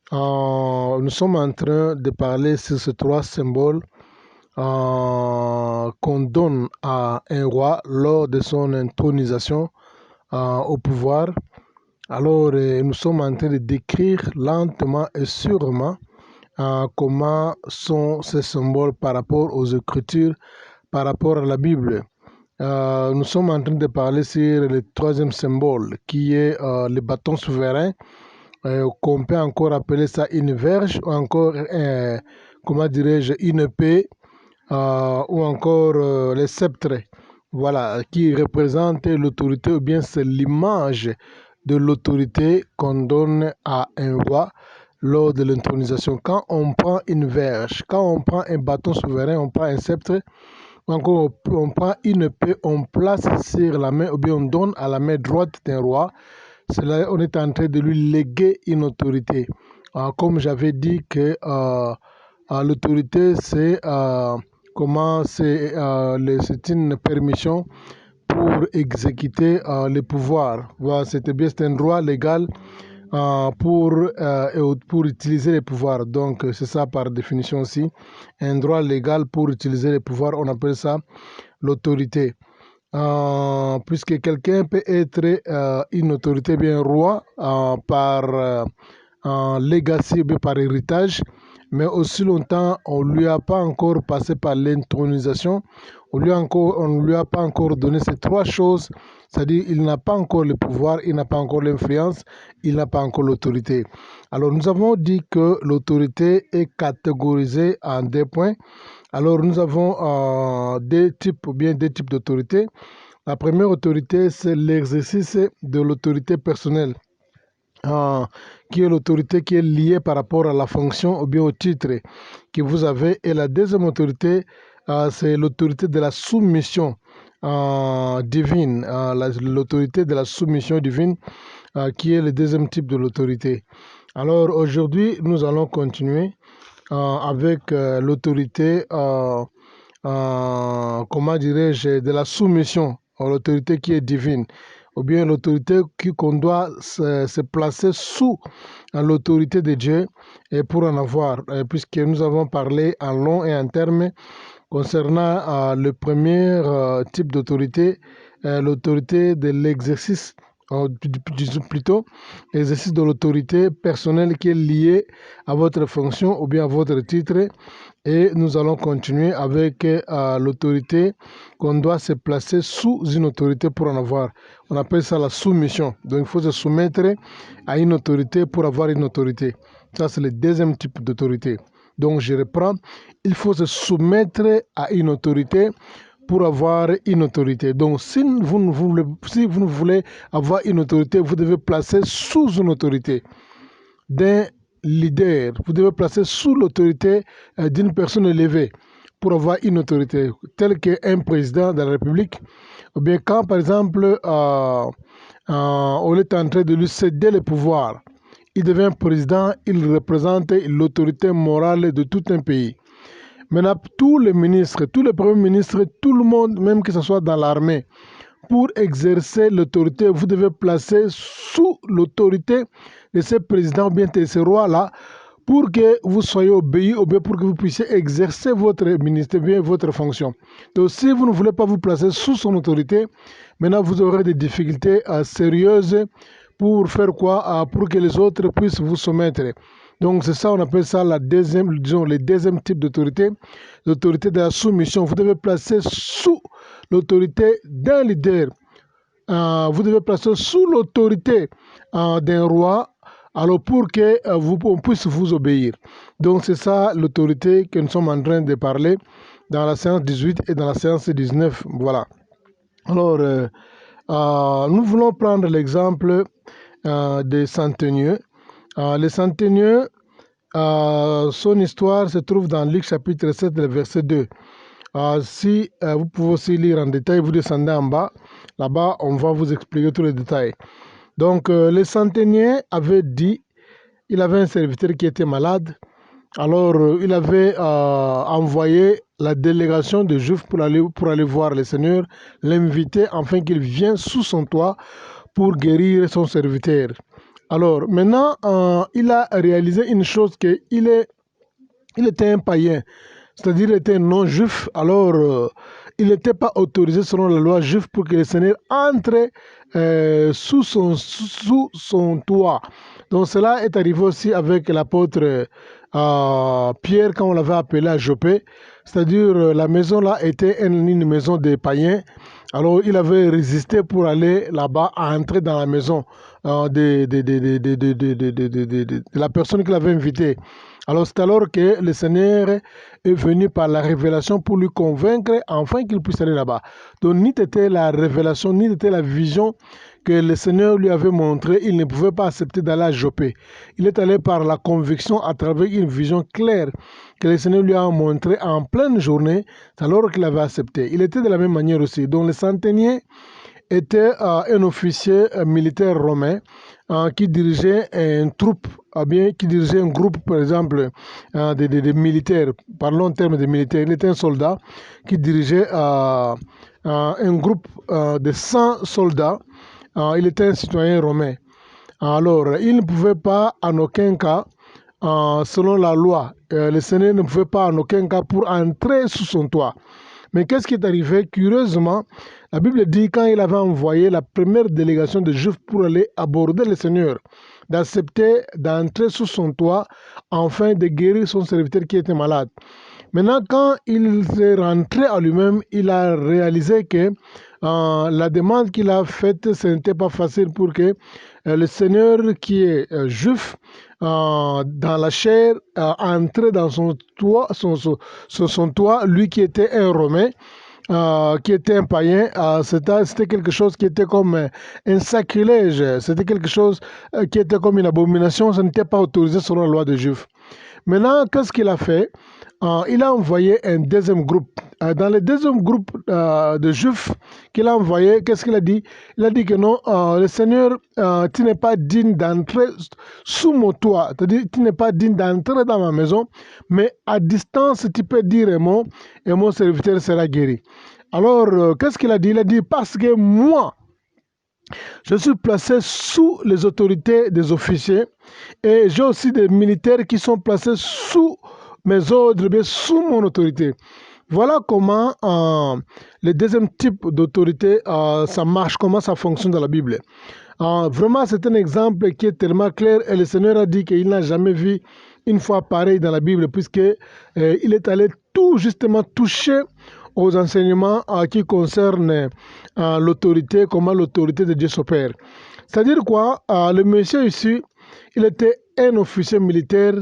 Nous sommes en train de parler sur ces trois symboles qu'on donne à un roi lors de son intronisation au pouvoir. Alors, nous sommes en train de décrire lentement et sûrement comment sont ces symboles par rapport aux Écritures, par rapport à la Bible. Nous sommes en train de parler sur le troisième symbole qui est le bâton souverain. Qu'on peut encore appeler ça une verge ou encore, comment dirais-je, une épée ou encore les sceptres, voilà, qui représentent l'autorité ou bien c'est l'image de l'autorité qu'on donne à un roi lors de l'intronisation. Quand on prend une verge, quand on prend un bâton souverain, on prend un sceptre, encore on prend une épée, on place sur la main ou bien on donne à la main droite d'un roi. Cela, on est en train de lui léguer une autorité. Comme j'avais dit que l'autorité, c'est c'est une permission pour exécuter les pouvoirs. Voilà, c'est un droit légal pour utiliser les pouvoirs. Donc, c'est ça par définition aussi. Un droit légal pour utiliser les pouvoirs, on appelle ça l'autorité. Puisque quelqu'un peut être une autorité bien roi par legacy ou bien par héritage, mais aussi longtemps on ne lui a pas encore passé par l'intronisation, on ne lui a pas encore donné ces trois choses, c'est-à-dire il n'a pas encore le pouvoir, il n'a pas encore l'influence, il n'a pas encore l'autorité. Alors nous avons dit que l'autorité est catégorisée en deux points. Alors nous avons deux types d'autorité. La première autorité, c'est l'exercice de l'autorité personnelle, qui est l'autorité qui est liée par rapport à la fonction ou bien au titre que vous avez. Et la deuxième autorité, c'est l'autorité de la soumission divine, l'autorité de la soumission divine, qui est le deuxième type de l'autorité. Alors aujourd'hui, nous allons continuer avec l'autorité, comment dirais-je, de la soumission à l'autorité qui est divine, ou bien l'autorité qu'on doit se placer sous l'autorité de Dieu et pour en avoir, puisque nous avons parlé en long et en terme concernant le premier type d'autorité, l'autorité de l'exercice, plutôt l'exercice de l'autorité personnelle qui est liée à votre fonction ou bien à votre titre. Et nous allons continuer avec l'autorité qu'on doit se placer sous une autorité pour en avoir. On appelle ça la soumission. Donc il faut se soumettre à une autorité pour avoir une autorité. Ça, c'est le deuxième type d'autorité. Donc je reprends, il faut se soumettre à une autorité pour avoir une autorité. Donc si vous ne voulez avoir une autorité, vous devez placer sous une autorité d'un leader, vous devez placer sous l'autorité d'une personne élevée pour avoir une autorité, telle qu'un président de la République, ou bien quand par exemple on est en train de lui céder le pouvoir, il devient président, il représente l'autorité morale de tout un pays. Maintenant, tous les ministres, tous les premiers ministres, tout le monde, même que ce soit dans l'armée, pour exercer l'autorité, vous devez placer sous l'autorité de ce président ou bien de ce roi-là pour que vous soyez obéi ou bien pour que vous puissiez exercer votre ministère, bien votre fonction. Donc, si vous ne voulez pas vous placer sous son autorité, maintenant vous aurez des difficultés sérieuses pour faire quoi? Pour que les autres puissent vous soumettre. Donc c'est ça, on appelle ça la deuxième, disons, le deuxième type d'autorité, l'autorité de la soumission. Vous devez placer sous l'autorité d'un leader. Vous devez placer sous l'autorité d'un roi, alors pour que on puisse vous obéir. Donc c'est ça l'autorité que nous sommes en train de parler dans la séance 18 et dans la séance 19. Voilà. Alors, nous voulons prendre l'exemple des centenieux. Les centenieux, son histoire se trouve dans Luc chapitre 7, verset 2. Si vous pouvez aussi lire en détail, vous descendez en bas. Là-bas, on va vous expliquer tous les détails. Donc, les centeniers avaient dit, il avait un serviteur qui était malade. Alors, il avait envoyé la délégation de Juifs pour aller voir le Seigneur, l'inviter afin qu'il vienne sous son toit pour guérir son serviteur. Alors, maintenant, il a réalisé une chose qu'il était un païen, c'est-à-dire il était non-juif, alors il n'était pas autorisé selon la loi juive pour que le Seigneur entre sous son toit. Donc cela est arrivé aussi avec l'apôtre Pierre quand on l'avait appelé à Joppé, c'est-à-dire la maison là était une maison des païens. Alors il avait résisté pour aller là-bas, à entrer dans la maison de la personne qu'il avait invitée. Alors c'est alors que le Seigneur est venu par la révélation pour lui convaincre enfin qu'il puisse aller là-bas. Donc ni c'était la révélation, ni c'était la vision que le Seigneur lui avait montré, il ne pouvait pas accepter d'aller à Joppé. Il est allé par la conviction à travers une vision claire que le Seigneur lui a montré en pleine journée, c'est alors qu'il avait accepté. Il était de la même manière aussi. Donc le centenier était un officier militaire romain qui dirigeait une troupe, bien qui dirigeait un groupe, par exemple, de militaires. Parlons en termes de militaires. Il était un soldat qui dirigeait un groupe de 100 soldats. Il était un citoyen romain. Alors, il ne pouvait pas en aucun cas, selon la loi, le Seigneur ne pouvait pas en aucun cas pour entrer sous son toit. Mais qu'est-ce qui est arrivé? Curieusement, la Bible dit quand il avait envoyé la première délégation de Juifs pour aller aborder le Seigneur, d'accepter d'entrer sous son toit, afin de guérir son serviteur qui était malade. Maintenant, quand il est rentré à lui-même, il a réalisé que la demande qu'il a faite, ce n'était pas facile pour que le Seigneur qui est juif, dans la chair, entre dans son toit, son toit, lui qui était un Romain, qui était un païen, c'était quelque chose qui était comme un sacrilège, c'était quelque chose qui était comme une abomination, ça n'était pas autorisé selon la loi des Juifs. Maintenant, qu'est-ce qu'il a fait? Il a envoyé un deuxième groupe. Dans le deuxième groupe de Juifs qu'il a envoyé, qu'est-ce qu'il a dit? Il a dit que non, le Seigneur, tu n'es pas digne d'entrer sous mon toit. C'est-à-dire, tu n'es pas digne d'entrer dans ma maison, mais à distance, tu peux dire un mot et mon serviteur sera guéri. Alors, qu'est-ce qu'il a dit? Il a dit, parce que moi, je suis placé sous les autorités des officiers et j'ai aussi des militaires qui sont placés sous mes ordres, bien sous mon autorité. Voilà comment le deuxième type d'autorité, ça marche, comment ça fonctionne dans la Bible. Vraiment, c'est un exemple qui est tellement clair et le Seigneur a dit qu'il n'a jamais vu une fois pareil dans la Bible puisqu'il est allé tout justement toucher aux enseignements qui concernent l'autorité, comment l'autorité de Dieu s'opère. C'est-à-dire quoi? Le monsieur ici, il était un officier militaire,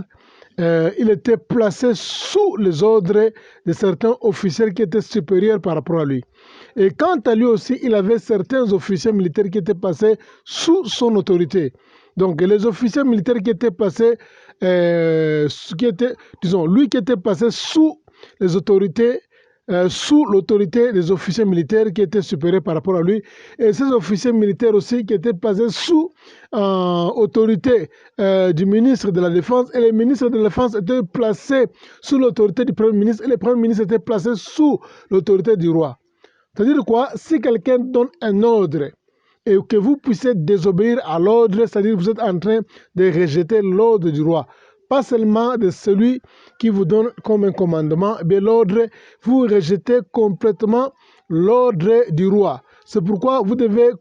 il était placé sous les ordres de certains officiers qui étaient supérieurs par rapport à lui. Et quant à lui aussi, il avait certains officiers militaires qui étaient passés sous son autorité. Donc les officiers militaires qui étaient passés, lui qui était passé sous les autorités, sous l'autorité des officiers militaires qui étaient supérieurs par rapport à lui, et ces officiers militaires aussi qui étaient passés sous autorité du ministre de la Défense, et les ministres de la Défense étaient placés sous l'autorité du Premier ministre, et les premiers ministres étaient placés sous l'autorité du roi. C'est-à-dire quoi? Si quelqu'un donne un ordre et que vous puissiez désobéir à l'ordre, c'est-à-dire que vous êtes en train de rejeter l'ordre du roi, pas seulement de celui qui vous donne comme un commandement, mais l'ordre, vous rejetez complètement l'ordre du roi. C'est pourquoi vous devez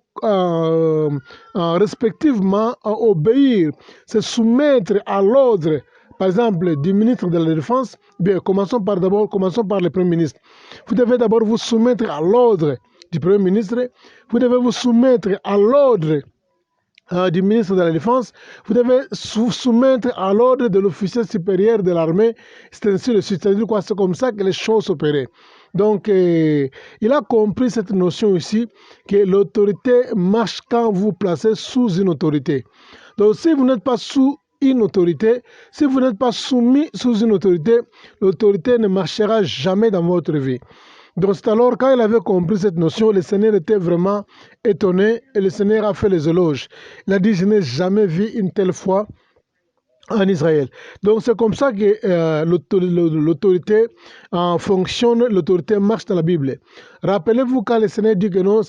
respectivement obéir, se soumettre à l'ordre, par exemple, du ministre de la Défense. Bien, commençons par le Premier ministre. Vous devez d'abord vous soumettre à l'ordre du Premier ministre, vous devez vous soumettre à l'ordre du ministre de la Défense, vous devez vous soumettre à l'ordre de l'officier supérieur de l'armée, c'est ainsi de suite. C'est-à-dire quoi? C'est comme ça que les choses s'opéraient. Donc, il a compris cette notion ici, que l'autorité marche quand vous vous placez sous une autorité. Donc, si vous n'êtes pas sous une autorité, si vous n'êtes pas soumis sous une autorité, l'autorité ne marchera jamais dans votre vie. Donc c'est alors quand il avait compris cette notion, le Seigneur était vraiment étonné et le Seigneur a fait les éloges. Il a dit, je n'ai jamais vu une telle foi en Israël. Donc c'est comme ça que l'autorité fonctionne, l'autorité marche dans la Bible. Rappelez-vous quand le Seigneur dit que non,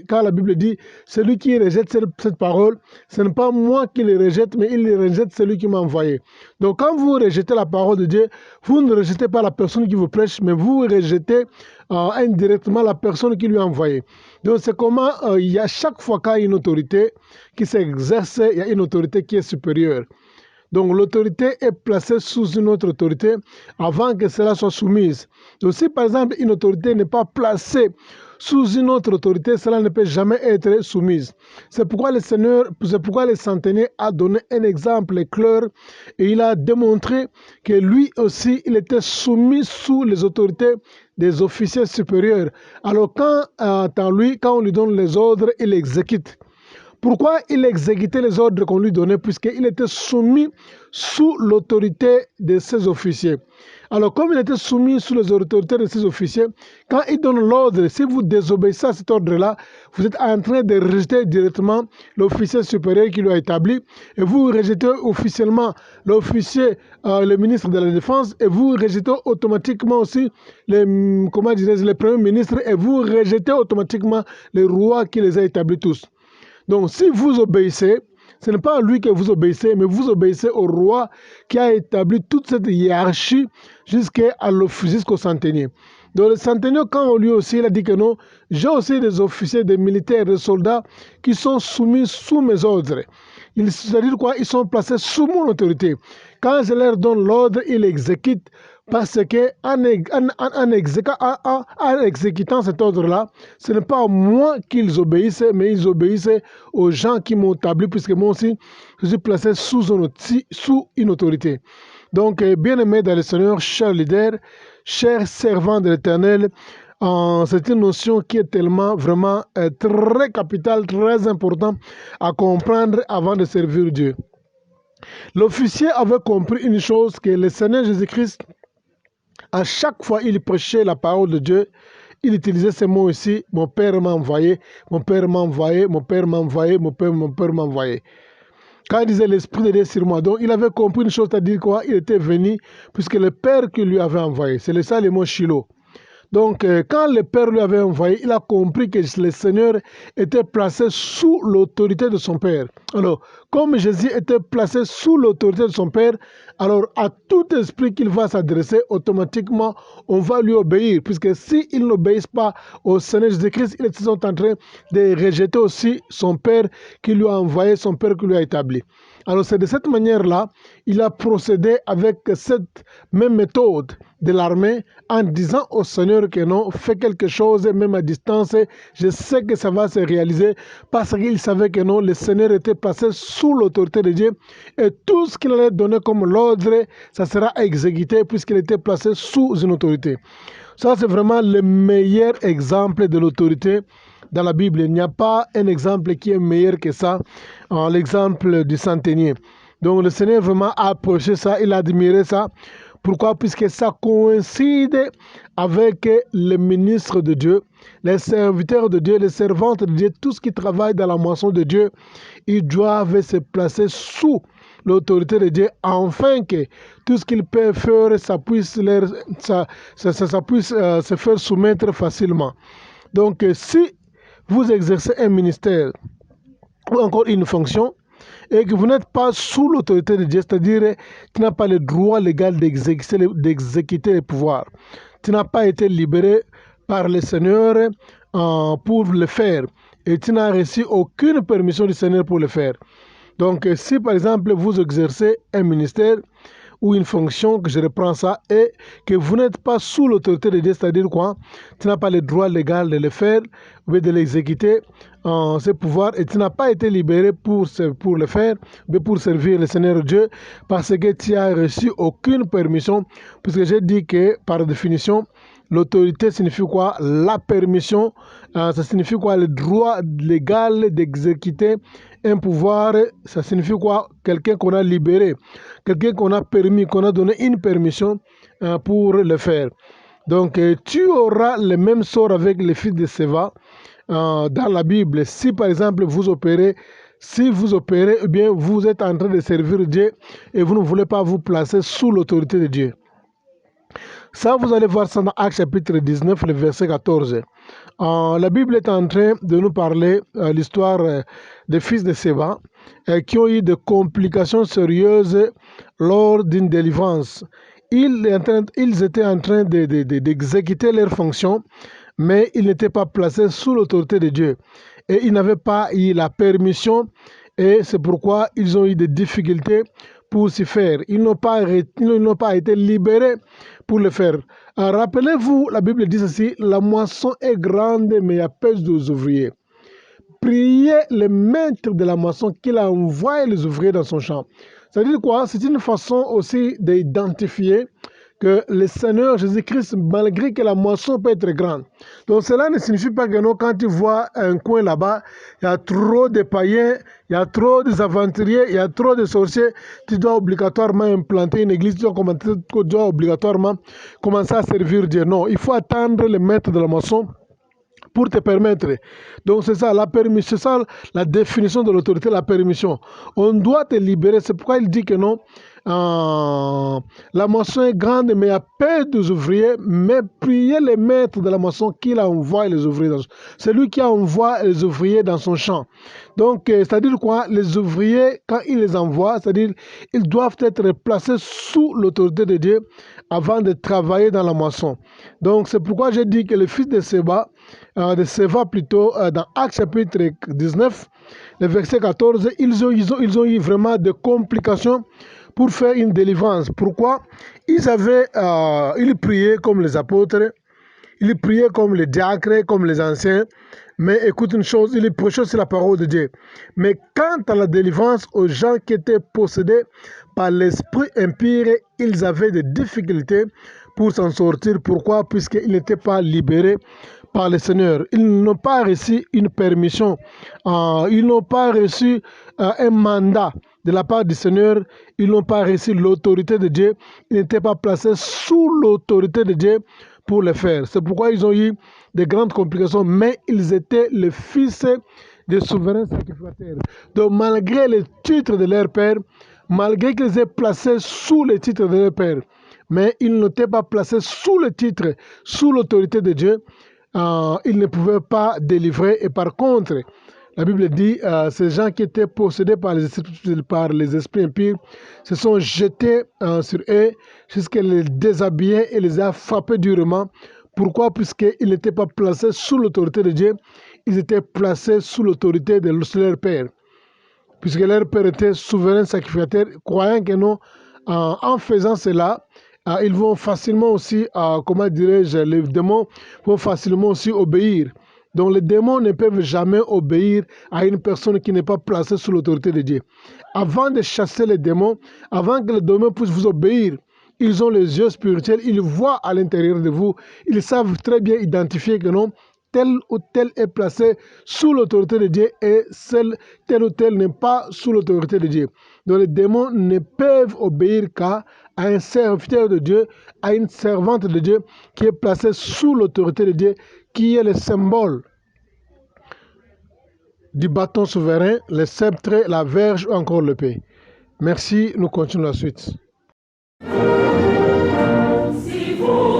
quand la Bible dit, celui qui rejette cette parole, ce n'est pas moi qui le rejette, mais il rejette celui qui m'a envoyé. Donc quand vous rejetez la parole de Dieu, vous ne rejetez pas la personne qui vous prêche, mais vous rejetez indirectement la personne qui lui a envoyé. Donc c'est comment il y a chaque fois qu'il y a une autorité qui s'exerce, il y a une autorité qui est supérieure. Donc l'autorité est placée sous une autre autorité avant que cela soit soumise. Donc si par exemple une autorité n'est pas placée sous une autre autorité, cela ne peut jamais être soumise. C'est pourquoi le centenier a donné un exemple clair et il a démontré que lui aussi, il était soumis sous les autorités des officiers supérieurs. Alors quand on lui donne les ordres, il exécute. Pourquoi il exécutait les ordres qu'on lui donnait? Puisqu'il était soumis sous l'autorité de ses officiers. Alors, comme il était soumis sous les autorités de ses officiers, quand il donne l'ordre, si vous désobéissez à cet ordre-là, vous êtes en train de rejeter directement l'officier supérieur qui lui a établi, et vous rejetez officiellement l'officier, le ministre de la Défense, et vous rejetez automatiquement aussi les premiers ministres, et vous rejetez automatiquement les rois qui les a établis tous. Donc, si vous obéissez, ce n'est pas à lui que vous obéissez, mais vous obéissez au roi qui a établi toute cette hiérarchie jusqu'au centenier. Donc, le centenier, quand lui aussi, il a dit que non, j'ai aussi des officiers, des militaires, des soldats qui sont soumis sous mes ordres. C'est-à-dire quoi? Ils sont placés sous mon autorité. Quand je leur donne l'ordre, ils exécutent. Parce qu'en exécutant cet ordre-là, ce n'est pas à moi qu'ils obéissent, mais ils obéissent aux gens qui m'ont établi, puisque moi aussi, je suis placé sous une autorité. Donc, bien-aimés dans le Seigneur, chers leaders, chers servants de l'Éternel, c'est une notion qui est tellement, vraiment très capitale, très importante à comprendre avant de servir Dieu. L'officier avait compris une chose, que le Seigneur Jésus-Christ, à chaque fois il prêchait la parole de Dieu, il utilisait ces mots ici, mon Père m'a envoyé, mon Père m'a envoyé, mon Père m'a envoyé, mon Père m'a envoyé. Quand il disait l'Esprit de Dieu sur moi, donc il avait compris une chose, c'est-à-dire quoi? Il était venu, puisque le Père qui lui avait envoyé, c'est ça le mot Shiloh. Donc, quand le Père lui avait envoyé, il a compris que le Seigneur était placé sous l'autorité de son Père. Alors, comme Jésus était placé sous l'autorité de son Père, alors à tout esprit qu'il va s'adresser, automatiquement, on va lui obéir. Puisque s'il n'obéissent pas au Seigneur Jésus-Christ, ils sont en train de rejeter aussi son Père qui lui a envoyé, son Père qui lui a établi. Alors c'est de cette manière-là, il a procédé avec cette même méthode de l'armée en disant au Seigneur que non, fais quelque chose, même à distance, je sais que ça va se réaliser parce qu'il savait que non, le Seigneur était placé sous l'autorité de Dieu et tout ce qu'il allait donner comme l'ordre, ça sera exécuté puisqu'il était placé sous une autorité. Ça, c'est vraiment le meilleur exemple de l'autorité dans la Bible. Il n'y a pas un exemple qui est meilleur que ça, l'exemple du centenier. Donc le Seigneur vraiment a approché ça, il a admiré ça. Pourquoi? Puisque ça coïncide avec les ministres de Dieu, les serviteurs de Dieu, les servantes de Dieu, tous qui travaillent dans la moisson de Dieu, ils doivent se placer sous l'autorité de Dieu, afin que tout ce qu'ils peuvent faire, ça puisse se faire soumettre facilement. Donc, si vous exercez un ministère ou encore une fonction, et que vous n'êtes pas sous l'autorité de Dieu, c'est-à-dire tu n'as pas le droit légal d'exécuter les pouvoirs. Tu n'as pas été libéré par le Seigneur pour le faire. Et tu n'as reçu aucune permission du Seigneur pour le faire. Donc, si par exemple vous exercez un ministère ou une fonction, que je reprends ça, et que vous n'êtes pas sous l'autorité de Dieu, c'est-à-dire quoi? Tu n'as pas le droit légal de le faire, ou de l'exécuter, ce pouvoir, et tu n'as pas été libéré pour le faire, mais pour servir le Seigneur Dieu, parce que tu n'as reçu aucune permission, puisque j'ai dit que, par définition, l'autorité signifie quoi? La permission, ça signifie quoi? Le droit légal d'exécuter un pouvoir, ça signifie quoi? Quelqu'un qu'on a libéré, quelqu'un qu'on a permis, qu'on a donné une permission pour le faire. Donc, tu auras le même sort avec les fils de Séva dans la Bible. Si, par exemple, vous opérez si vous opérez, eh bien, vous êtes en train de servir Dieu et vous ne voulez pas vous placer sous l'autorité de Dieu. Ça, vous allez voir ça dans Actes chapitre 19, le verset 14. La Bible est en train de nous parler l'histoire des fils de Séba qui ont eu des complications sérieuses lors d'une délivrance. Ils étaient en train d'exécuter leurs fonctions, mais ils n'étaient pas placés sous l'autorité de Dieu. Et ils n'avaient pas eu la permission, et c'est pourquoi ils ont eu des difficultés pour s'y faire. Ils n'ont pas été libérés pour le faire. Rappelez-vous, la Bible dit ceci, la moisson est grande, mais il y a peu d'ouvriers. Priez le maître de la moisson qu'il a envoyé les ouvriers dans son champ. C'est-à-dire quoi? C'est une façon aussi d'identifier que le Seigneur Jésus-Christ, malgré que la moisson peut être grande. Donc cela ne signifie pas que non, quand tu vois un coin là-bas, il y a trop de païens, il y a trop d'aventuriers, il y a trop de sorciers, tu dois obligatoirement implanter une église, tu dois obligatoirement commencer à servir Dieu. Non, il faut attendre le maître de la moisson pour te permettre. Donc c'est ça, la permission, c'est ça la définition de l'autorité, la permission. On doit te libérer, c'est pourquoi il dit que non, la moisson est grande, mais il y a peu d'ouvriers, mais priez le maître de la moisson qu'il envoie les ouvriers. C'est lui qui envoie les ouvriers dans son champ. Donc, c'est-à-dire quoi? Les ouvriers, quand il les envoie, c'est-à-dire ils doivent être placés sous l'autorité de Dieu avant de travailler dans la moisson. Donc, c'est pourquoi j'ai dit que le fils de Séba, plutôt, dans Actes chapitre 19, le verset 14, ils ont eu vraiment des complications pour faire une délivrance. Pourquoi? Ils priaient comme les apôtres, ils priaient comme les diacres, comme les anciens, mais écoute une chose, ils prêchaient sur la parole de Dieu. Mais quant à la délivrance aux gens qui étaient possédés par l'esprit impur, ils avaient des difficultés pour s'en sortir. Pourquoi? Puisqu'ils n'étaient pas libérés par le Seigneur. Ils n'ont pas reçu une permission, ils n'ont pas reçu un mandat de la part du Seigneur, ils n'ont pas reçu l'autorité de Dieu, ils n'étaient pas placés sous l'autorité de Dieu pour le faire. C'est pourquoi ils ont eu de grandes complications, mais ils étaient les fils des souverains sacrificateurs. Donc malgré les titres de leur père, malgré qu'ils aient placés sous les titres de leur père, mais ils n'étaient pas placés sous le titre, sous l'autorité de Dieu, ils ne pouvaient pas délivrer. Et par contre, la Bible dit, ces gens qui étaient possédés par les esprits impurs se sont jetés sur eux jusqu'à les déshabiller et les a frappés durement. Pourquoi? Puisqu'ils n'étaient pas placés sous l'autorité de Dieu, ils étaient placés sous l'autorité de leur père. Puisque leur père était souverain sacrificateur, croyant que non, en faisant cela, ils vont facilement aussi, comment dirais-je, les démons vont facilement aussi obéir. Donc les démons ne peuvent jamais obéir à une personne qui n'est pas placée sous l'autorité de Dieu. Avant de chasser les démons, avant que les démons puissent vous obéir, ils ont les yeux spirituels, ils voient à l'intérieur de vous, ils savent très bien identifier que non, tel ou tel est placé sous l'autorité de Dieu et tel ou tel n'est pas sous l'autorité de Dieu. Donc les démons ne peuvent obéir qu'à un serviteur de Dieu, à une servante de Dieu qui est placée sous l'autorité de Dieu, qui est le symbole du bâton souverain, le sceptre, la verge ou encore l'épée. Merci, nous continuons la suite. Si vous